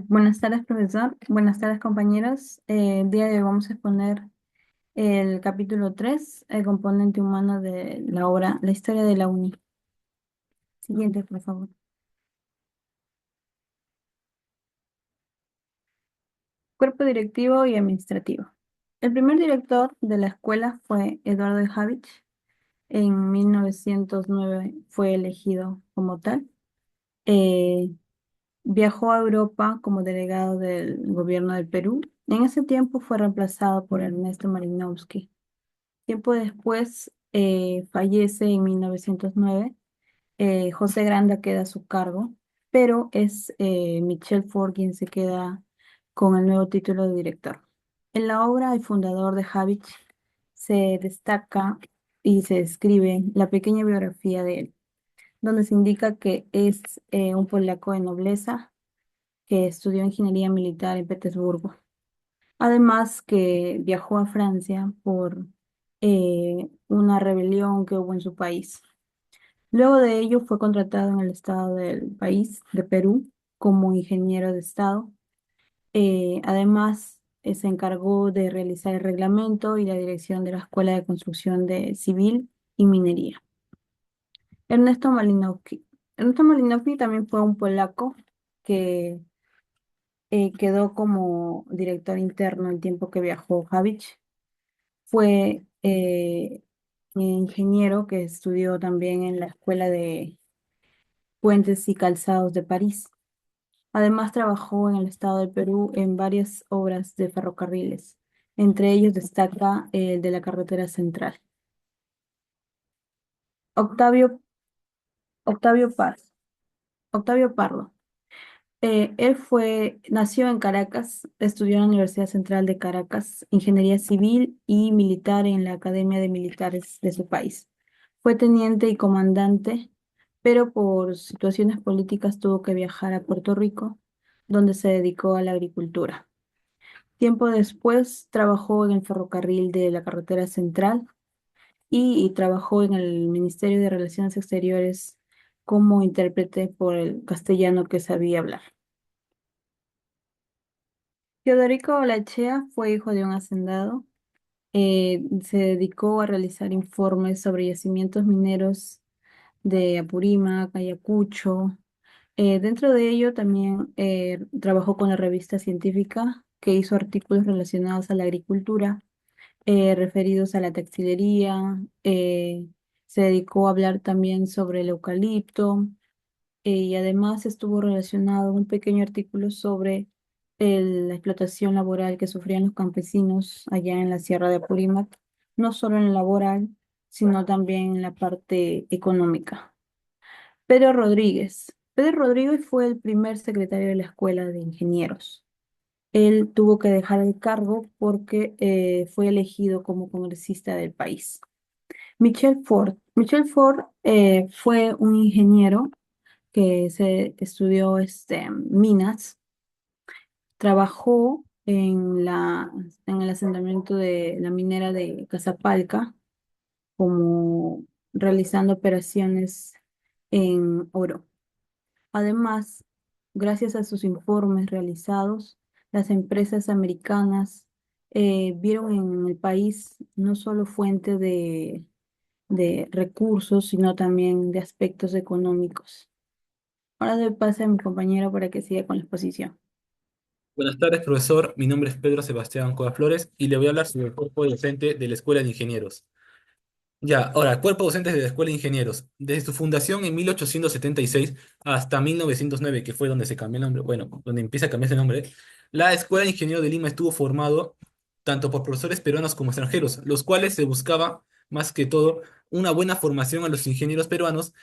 Buenas tardes, profesor. Buenas tardes, compañeros. El día de hoy vamos a exponer el capítulo 3, el componente humano de la obra La historia de la UNI. Siguiente, por favor. Cuerpo directivo y administrativo. El primer director de la escuela fue Eduardo de Javich. En 1909 fue elegido como tal. Eh, Viajó a Europa como delegado del gobierno del Perú. En ese tiempo fue reemplazado por Ernesto Malinowski. Tiempo después fallece en 1909. José Granda queda a su cargo, pero es Michel Ford quien se queda con el nuevo título de director. En la obra El fundador de Habich se destaca y se describe la pequeña biografía de él, donde se indica que es un polaco de nobleza que estudió ingeniería militar en Petersburgo. Además que viajó a Francia por una rebelión que hubo en su país. Luego de ello fue contratado en el estado del país, de Perú, como ingeniero de estado. Además, se encargó de realizar el reglamento y la dirección de la Escuela de Construcción de Civil y Minería. Ernesto Malinowski. Ernesto Malinowski también fue un polaco que quedó como director interno el tiempo que viajó Habich. Fue ingeniero que estudió también en la Escuela de Puentes y Calzados de París. Además, trabajó en el estado del Perú en varias obras de ferrocarriles. Entre ellos destaca el de la carretera central. Octavio, Octavio Pardo. Octavio Pardo. Nació en Caracas, estudió en la Universidad Central de Caracas, ingeniería civil y militar en la Academia de Militares de su país. Fue teniente y comandante, pero por situaciones políticas tuvo que viajar a Puerto Rico, donde se dedicó a la agricultura. Tiempo después trabajó en el ferrocarril de la carretera central y trabajó en el Ministerio de Relaciones Exteriores como intérprete por el castellano que sabía hablar. Teodorico Olachea fue hijo de un hacendado. Se dedicó a realizar informes sobre yacimientos mineros de Apurímac, Ayacucho. Dentro de ello también trabajó con la revista científica que hizo artículos relacionados a la agricultura, referidos a la textilería. Se dedicó a hablar también sobre el eucalipto, y además estuvo relacionado un pequeño artículo sobre la explotación laboral que sufrían los campesinos allá en la Sierra de Apurímac, no solo en la laboral, sino también en la parte económica. Pedro Rodríguez. Pedro Rodríguez fue el primer secretario de la Escuela de Ingenieros. Él tuvo que dejar el cargo porque fue elegido como congresista del país. Michel Ford. Michel Ford fue un ingeniero que se estudió minas. Trabajó en el asentamiento de la minera de Casapalca, como realizando operaciones en oro. Además, gracias a sus informes realizados, las empresas americanas vieron en el país no solo fuente de recursos, sino también de aspectos económicos. Ahora doy pase a mi compañero para que siga con la exposición. Buenas tardes, profesor. Mi nombre es Pedro Sebastián Cuevas Flores y le voy a hablar sobre el cuerpo docente de la Escuela de Ingenieros. Ya, ahora, cuerpo docente de la Escuela de Ingenieros. Desde su fundación en 1876 hasta 1909, que fue donde se cambió el nombre, bueno, donde empieza a cambiarse el nombre, la Escuela de Ingenieros de Lima estuvo formado tanto por profesores peruanos como extranjeros, los cuales se buscaba, más que todo, una buena formación a los ingenieros peruanos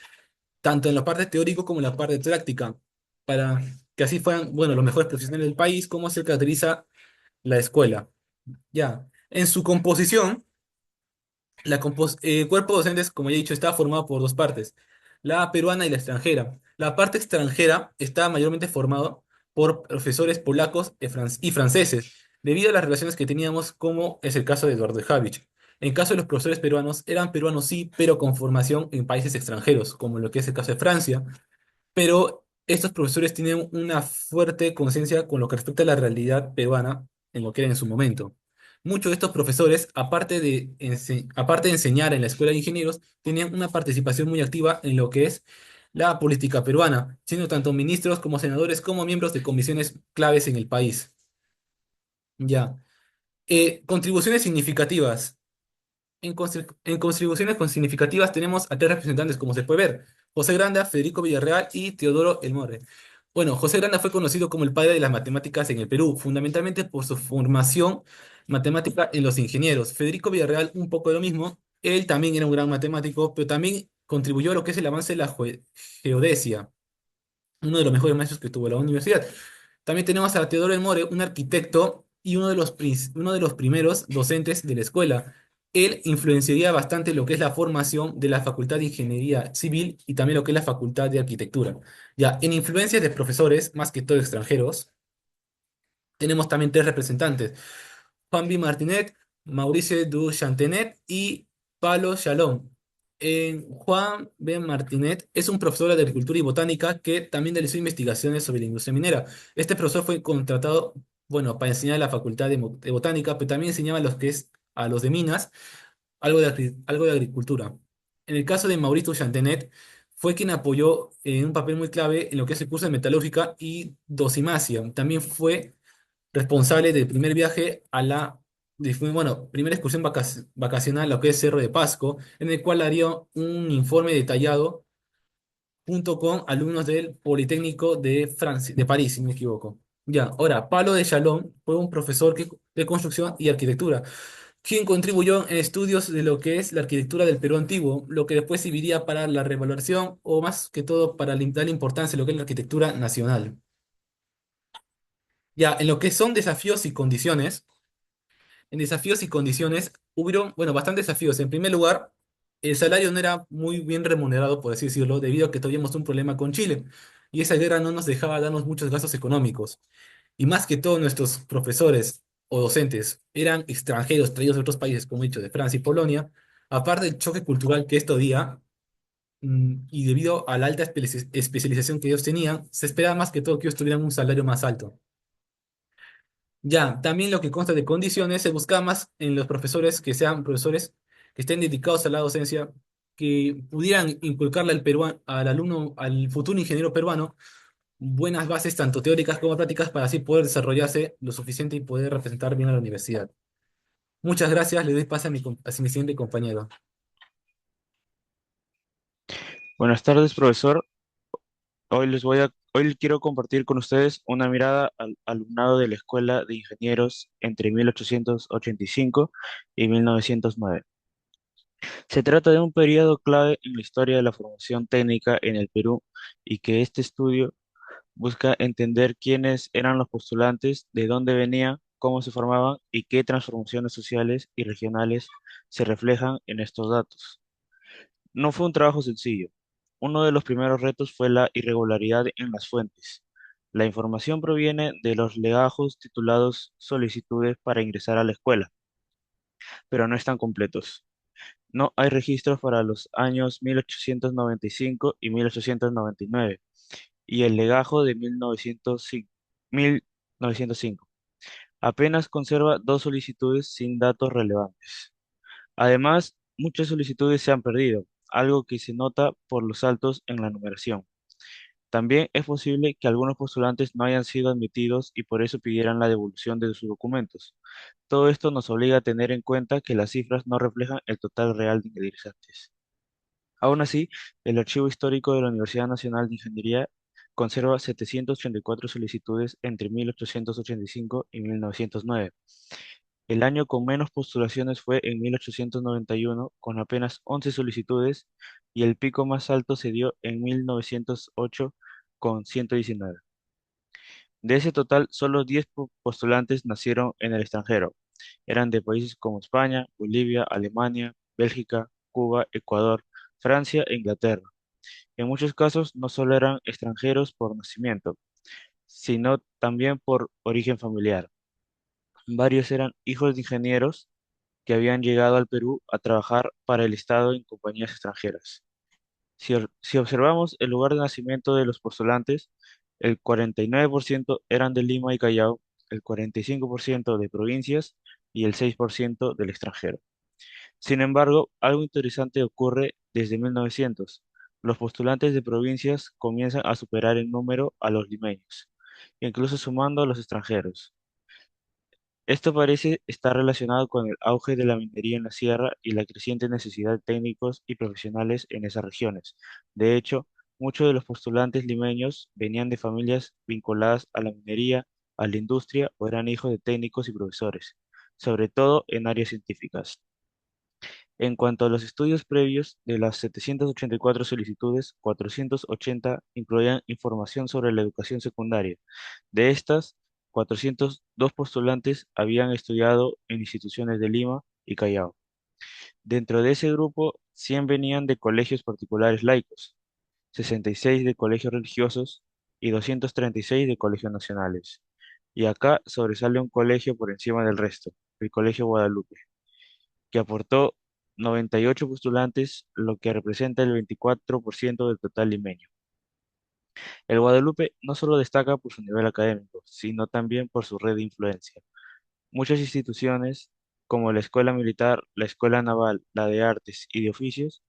tanto en la parte teórica como en la parte práctica, para que así fueran, bueno, los mejores profesionales del país, cómo se caracteriza la escuela. Ya, en su composición, el cuerpo docente, como ya he dicho, está formado por dos partes, la peruana y la extranjera. La parte extranjera está mayormente formada por profesores polacos y franceses, debido a las relaciones que teníamos, como es el caso de Eduardo Javich. En caso de los profesores peruanos, eran peruanos sí, pero con formación en países extranjeros, como lo que es el caso de Francia, pero Estos profesores tienen una fuerte conciencia con lo que respecta a la realidad peruana en lo que era en su momento. Muchos de estos profesores, aparte de enseñar en la Escuela de Ingenieros, tenían una participación muy activa en lo que es la política peruana, siendo tanto ministros como senadores como miembros de comisiones claves en el país. Ya. Contribuciones significativas. En contribuciones con significativas tenemos a tres representantes, como se puede ver: José Granda, Federico Villarreal y Teodoro Elmore. Bueno, José Granda fue conocido como el padre de las matemáticas en el Perú, fundamentalmente por su formación matemática en los ingenieros. Federico Villarreal, un poco de lo mismo. Él también era un gran matemático, pero también contribuyó a lo que es el avance de la geodesia, uno de los mejores maestros que tuvo la universidad. También tenemos a Teodoro El More, un arquitecto y uno de los primeros docentes de la escuela. Él influenciaría bastante lo que es la formación de la Facultad de Ingeniería Civil y también lo que es la Facultad de Arquitectura. Ya, en influencias de profesores, más que todo extranjeros, tenemos también tres representantes: Juan B. Martinet, Mauricio Du Chantenet y Pablo Shalom. Juan B. Martinet es un profesor de agricultura y botánica que también realizó investigaciones sobre la industria minera. Este profesor fue contratado, bueno, para enseñar en la Facultad de Botánica, pero también enseñaba a los que es a los de minas, algo de agricultura. En el caso de Mauricio Chantenet, fue quien apoyó en un papel muy clave en lo que es el curso de metalúrgica y dosimasia. También fue responsable del primer viaje bueno, primera excursión vacacional a lo que es Cerro de Pasco, en el cual haría un informe detallado junto con alumnos del Politécnico de Francia, de París, si no me equivoco. Ya, ahora, Pablo de Chalón fue un profesor de construcción y arquitectura, quien contribuyó en estudios de lo que es la arquitectura del Perú antiguo, lo que después serviría para la revaluación o más que todo para darle importancia a lo que es la arquitectura nacional. Ya, en lo que son desafíos y condiciones. En desafíos y condiciones hubieron, bueno, bastantes desafíos. En primer lugar, el salario no era muy bien remunerado, por así decirlo, debido a que teníamos un problema con Chile. Y esa guerra no nos dejaba darnos muchos gastos económicos. Y más que todo, nuestros profesores o docentes eran extranjeros traídos de otros países, como he dicho, de Francia y Polonia. Aparte del choque cultural que esto día, y debido a la alta especialización que ellos tenían, se esperaba más que todo que ellos tuvieran un salario más alto. Ya, también lo que consta de condiciones, se busca más en los profesores que sean profesores que estén dedicados a la docencia, que pudieran inculcarle al alumno, al futuro ingeniero peruano, buenas bases tanto teóricas como prácticas para así poder desarrollarse lo suficiente y poder representar bien a la universidad. Muchas gracias, le doy pase a mi siguiente compañero. Buenas tardes, profesor. Hoy quiero compartir con ustedes una mirada al alumnado de la Escuela de Ingenieros entre 1885 y 1909. Se trata de un periodo clave en la historia de la formación técnica en el Perú y que este estudio busca entender quiénes eran los postulantes, de dónde venían, cómo se formaban y qué transformaciones sociales y regionales se reflejan en estos datos. No fue un trabajo sencillo. Uno de los primeros retos fue la irregularidad en las fuentes. La información proviene de los legajos titulados solicitudes para ingresar a la escuela, pero no están completos. No hay registros para los años 1895 y 1899 y el legajo de 1905. Apenas conserva dos solicitudes sin datos relevantes. Además, muchas solicitudes se han perdido, algo que se nota por los saltos en la numeración. También es posible que algunos postulantes no hayan sido admitidos y por eso pidieran la devolución de sus documentos. Todo esto nos obliga a tener en cuenta que las cifras no reflejan el total real de ingresantes. Aún así, el Archivo Histórico de la Universidad Nacional de Ingeniería conserva 784 solicitudes entre 1885 y 1909. El año con menos postulaciones fue en 1891, con apenas 11 solicitudes, y el pico más alto se dio en 1908, con 119. De ese total, solo 10 postulantes nacieron en el extranjero. Eran de países como España, Bolivia, Alemania, Bélgica, Cuba, Ecuador, Francia e Inglaterra. En muchos casos, no solo eran extranjeros por nacimiento, sino también por origen familiar. Varios eran hijos de ingenieros que habían llegado al Perú a trabajar para el Estado en compañías extranjeras. Si observamos el lugar de nacimiento de los postulantes, el 49% eran de Lima y Callao, el 45% de provincias y el 6% del extranjero. Sin embargo, algo interesante ocurre desde 1900. Los postulantes de provincias comienzan a superar en número a los limeños, incluso sumando a los extranjeros. Esto parece estar relacionado con el auge de la minería en la sierra y la creciente necesidad de técnicos y profesionales en esas regiones. De hecho, muchos de los postulantes limeños venían de familias vinculadas a la minería, a la industria o eran hijos de técnicos y profesores, sobre todo en áreas científicas. En cuanto a los estudios previos, de las 784 solicitudes, 480 incluían información sobre la educación secundaria. De estas, 402 postulantes habían estudiado en instituciones de Lima y Callao. Dentro de ese grupo, 100 venían de colegios particulares laicos, 66 de colegios religiosos y 236 de colegios nacionales. Y acá sobresale un colegio por encima del resto, el Colegio Guadalupe, que aportó 98 postulantes, lo que representa el 24% del total limeño. El Guadalupe no solo destaca por su nivel académico, sino también por su red de influencia. Muchas instituciones, como la Escuela Militar, la Escuela Naval, la de Artes y de Oficios,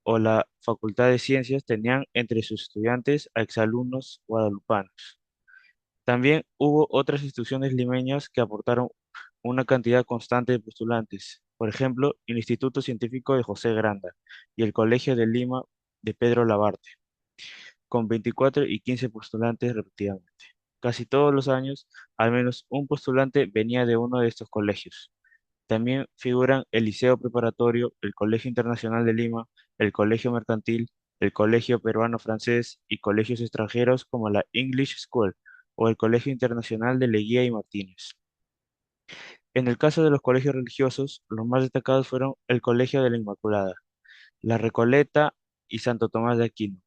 o la Facultad de Ciencias, tenían entre sus estudiantes a exalumnos guadalupanos. También hubo otras instituciones limeñas que aportaron una cantidad constante de postulantes, por ejemplo, el Instituto Científico de José Granda y el Colegio de Lima de Pedro Labarte, con 24 y 15 postulantes respectivamente. Casi todos los años, al menos un postulante venía de uno de estos colegios. También figuran el Liceo Preparatorio, el Colegio Internacional de Lima, el Colegio Mercantil, el Colegio Peruano-Francés y colegios extranjeros como la English School o el Colegio Internacional de Leguía y Martínez. En el caso de los colegios religiosos, los más destacados fueron el Colegio de la Inmaculada, la Recoleta y Santo Tomás de Aquino.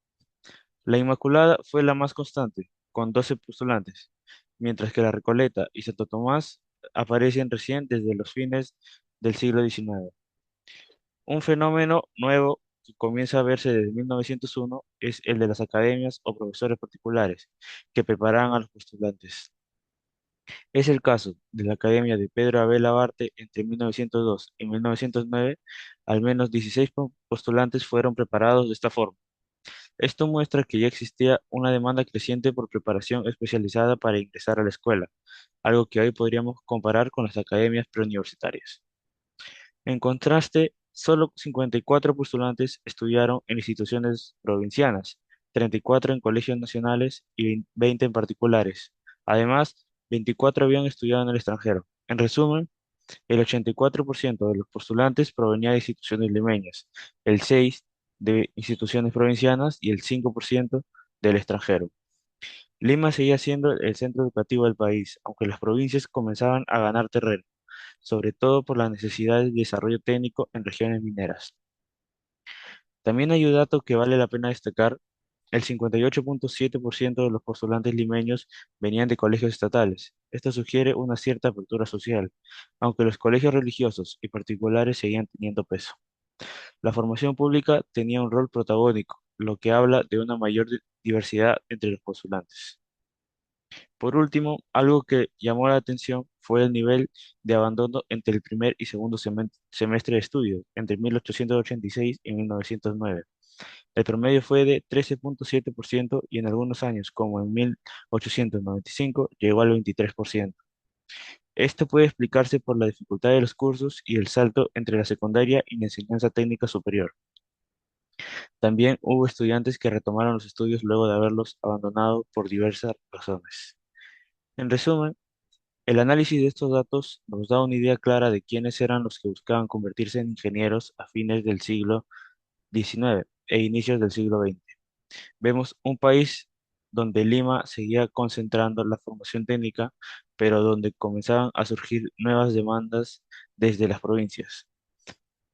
La Inmaculada fue la más constante, con 12 postulantes, mientras que la Recoleta y Santo Tomás aparecen recién desde los fines del siglo XIX. Un fenómeno nuevo que comienza a verse desde 1901 es el de las academias o profesores particulares que preparan a los postulantes. Es el caso de la Academia de Pedro Abel Abarte entre 1902 y 1909, al menos 16 postulantes fueron preparados de esta forma. Esto muestra que ya existía una demanda creciente por preparación especializada para ingresar a la escuela, algo que hoy podríamos comparar con las academias preuniversitarias. En contraste, solo 54 postulantes estudiaron en instituciones provincianas, 34 en colegios nacionales y 20 en particulares. Además, 24 habían estudiado en el extranjero. En resumen, el 84% de los postulantes provenía de instituciones limeñas, el 6% de instituciones provincianas y el 5% del extranjero. Lima seguía siendo el centro educativo del país, aunque las provincias comenzaban a ganar terreno, sobre todo por la necesidad de desarrollo técnico en regiones mineras. También hay un dato que vale la pena destacar: el 58,7% de los postulantes limeños venían de colegios estatales. Esto sugiere una cierta apertura social, aunque los colegios religiosos y particulares seguían teniendo peso. La formación pública tenía un rol protagónico, lo que habla de una mayor diversidad entre los postulantes. Por último, algo que llamó la atención fue el nivel de abandono entre el primer y segundo semestre de estudios, entre 1886 y 1909. El promedio fue de 13,7% y en algunos años, como en 1895, llegó al 23%. Esto puede explicarse por la dificultad de los cursos y el salto entre la secundaria y la enseñanza técnica superior. También hubo estudiantes que retomaron los estudios luego de haberlos abandonado por diversas razones. En resumen, el análisis de estos datos nos da una idea clara de quiénes eran los que buscaban convertirse en ingenieros a fines del siglo XIX e inicios del siglo XX. Vemos un país donde Lima seguía concentrando la formación técnica, pero donde comenzaban a surgir nuevas demandas desde las provincias.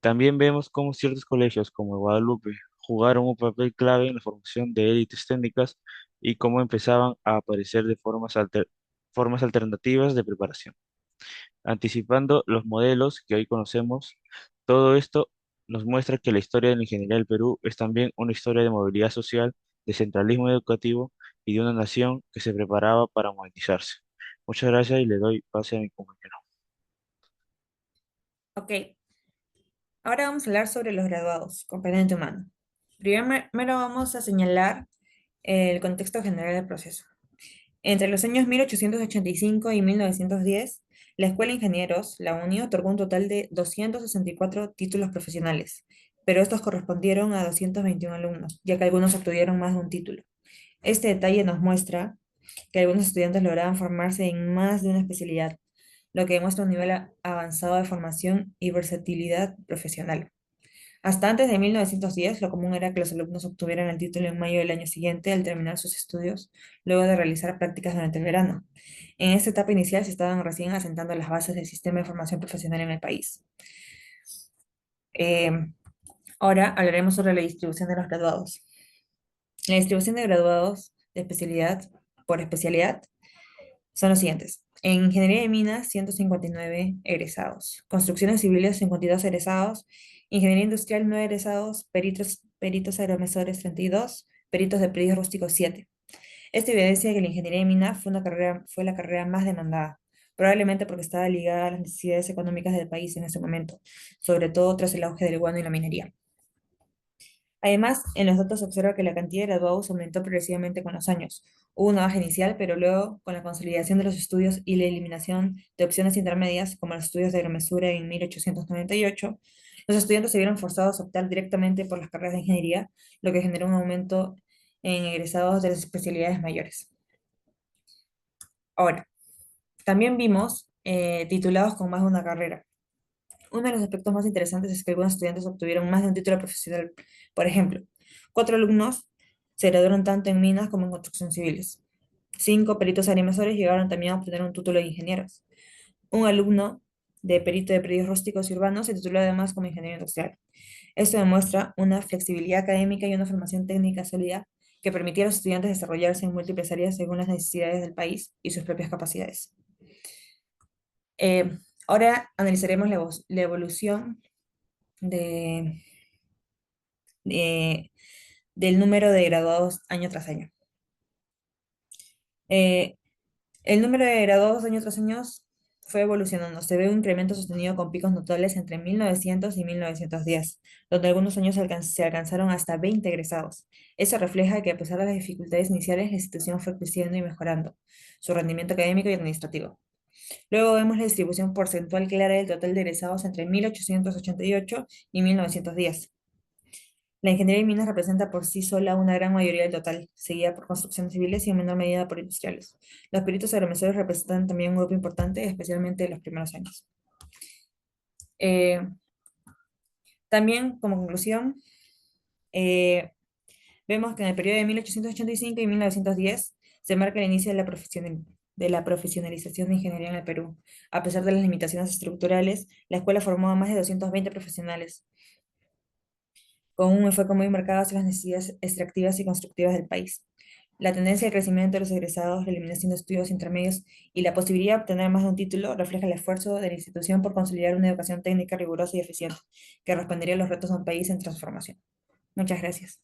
También vemos cómo ciertos colegios como el Guadalupe jugaron un papel clave en la formación de élites técnicas y cómo empezaban a aparecer de formas alternativas de preparación, anticipando los modelos que hoy conocemos. Todo esto nos muestra que la historia de la ingeniería del Perú es también una historia de movilidad social, de centralismo educativo y de una nación que se preparaba para modernizarse. Muchas gracias y le doy pase a mi compañero. Ok, ahora vamos a hablar sobre los graduados, componente humano. Primero vamos a señalar el contexto general del proceso. Entre los años 1885 y 1910, la Escuela de Ingenieros, la UNI, otorgó un total de 264 títulos profesionales, pero estos correspondieron a 221 alumnos, ya que algunos obtuvieron más de un título. Este detalle nos muestra que algunos estudiantes lograban formarse en más de una especialidad, lo que demuestra un nivel avanzado de formación y versatilidad profesional. Hasta antes de 1910, lo común era que los alumnos obtuvieran el título en mayo del año siguiente al terminar sus estudios, luego de realizar prácticas durante el verano. En esta etapa inicial se estaban recién asentando las bases del sistema de formación profesional en el país. Eh, Ahora hablaremos sobre la distribución de los graduados. La distribución de graduados de especialidad por especialidad son los siguientes. En Ingeniería de Minas, 159 egresados. Construcciones civiles, 52 egresados. Ingeniería Industrial, 9 egresados. Peritos agromesores, 32. Peritos de predios rústicos, 7. Esto evidencia que la ingeniería de minas fue la carrera más demandada, probablemente porque estaba ligada a las necesidades económicas del país en ese momento, sobre todo tras el auge del guano y la minería. Además, en los datos se observa que la cantidad de graduados aumentó progresivamente con los años. Hubo una baja inicial, pero luego, con la consolidación de los estudios y la eliminación de opciones intermedias, como los estudios de agrimensura en 1898, los estudiantes se vieron forzados a optar directamente por las carreras de ingeniería, lo que generó un aumento en egresados de las especialidades mayores. Ahora, también vimos titulados con más de una carrera. Uno de los aspectos más interesantes es que algunos estudiantes obtuvieron más de un título profesional. Por ejemplo, 4 alumnos se graduaron tanto en minas como en construcción civiles. 5 peritos agrimensores llegaron también a obtener un título de ingenieros. Un alumno de perito de predios rústicos y urbanos se tituló además como ingeniero industrial. Esto demuestra una flexibilidad académica y una formación técnica sólida que permitía a los estudiantes desarrollarse en múltiples áreas según las necesidades del país y sus propias capacidades. Ahora analizaremos la evolución de, de- del número de graduados año tras año. Eh, el número de graduados año tras año fue evolucionando. Se ve un incremento sostenido con picos notables entre 1900 y 1910, donde algunos años se alcanzaron hasta 20 egresados. Eso refleja que a pesar de las dificultades iniciales, la institución fue creciendo y mejorando su rendimiento académico y administrativo. Luego vemos la distribución porcentual clara del total de egresados entre 1888 y 1910. La ingeniería de minas representa por sí sola una gran mayoría del total, seguida por construcciones civiles y en menor medida por industriales. Los peritos agromensores representan también un grupo importante, especialmente en los primeros años. Eh, También, como conclusión, eh, vemos que en el periodo de 1885 y 1910 se marca el inicio de la profesionalización de ingeniería en el Perú. A pesar de las limitaciones estructurales, la escuela formó a más de 220 profesionales, con un enfoque muy marcado hacia las necesidades extractivas y constructivas del país. La tendencia de crecimiento de los egresados, la eliminación de estudios intermedios y la posibilidad de obtener más de un título refleja el esfuerzo de la institución por consolidar una educación técnica rigurosa y eficiente, que respondería a los retos de un país en transformación. Muchas gracias.